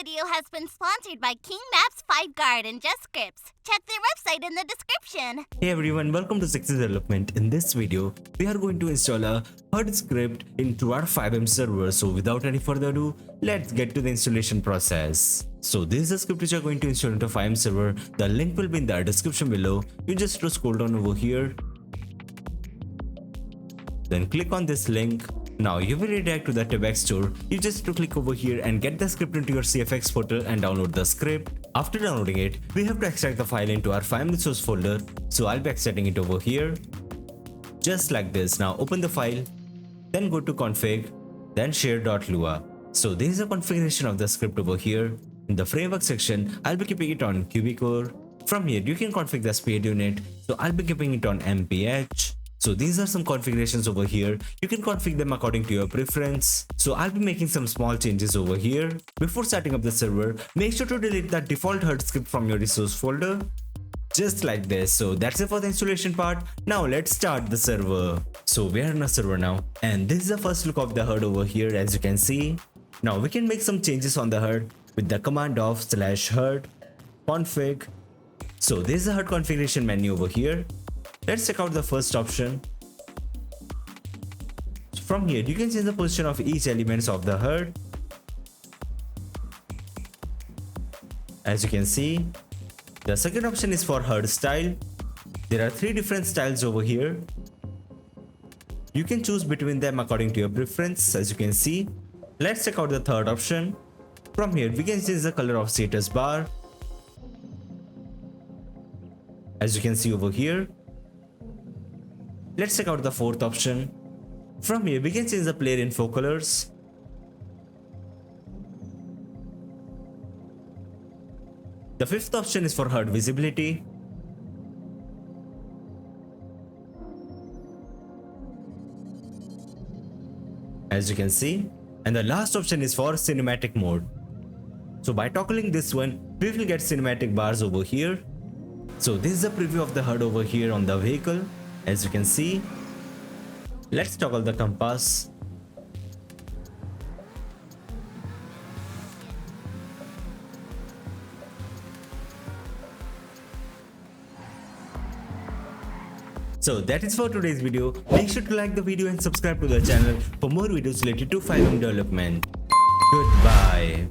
video has been sponsored by King Maps, FiveGuard, and Just Scripts. Check their website in the description. Hey everyone, welcome to Zexus Development. In this video, we are going to install a HUD script into our FiveM server. So without any further ado, let's get to the installation process. So this is the script which you are going to install into FiveM server. The link will be in the description below. You just scroll down over here. Then click on this link. Now you will redirect to the Tebex store. You just have to click over here and get the script into your CFX portal and download the script. After downloading it, we have to extract the file into our FiveM resource folder. So I'll be extracting it over here. Just like this. Now open the file, then go to config, then share.lua. So this is a configuration of the script over here. In the framework section, I'll be keeping it on QBCore. From here, you can configure the speed unit. So I'll be keeping it on MPH. So these are some configurations over here. You can configure them according to your preference. So I'll be making some small changes over here. Before starting up the server, make sure to delete the default HUD script from your resource folder. Just like this. So that's it for the installation part. Now let's start the server. So we are in a server now. And this is the first look of the HUD over here, as you can see. Now we can make some changes on the HUD with the command of /HUD config. So this is the HUD configuration menu over here. Let's check out the first option. So from here, you can change the position of each elements of the HUD. As you can see, the second option is for HUD style. There are 3 different styles over here. You can choose between them according to your preference, as you can see. Let's check out the third option. From here, we can change the color of status bar. As you can see over here. Let's check out the fourth option. From here, we can change the player info colors. The fifth option is for HUD visibility. As you can see. And the last option is for cinematic mode. So by toggling this one, we will get cinematic bars over here. So this is a preview of the HUD over here on the vehicle. As you can see, let's toggle the compass. So that is for today's video. Make sure to like the video and subscribe to the channel for more videos related to FiveM development. Goodbye.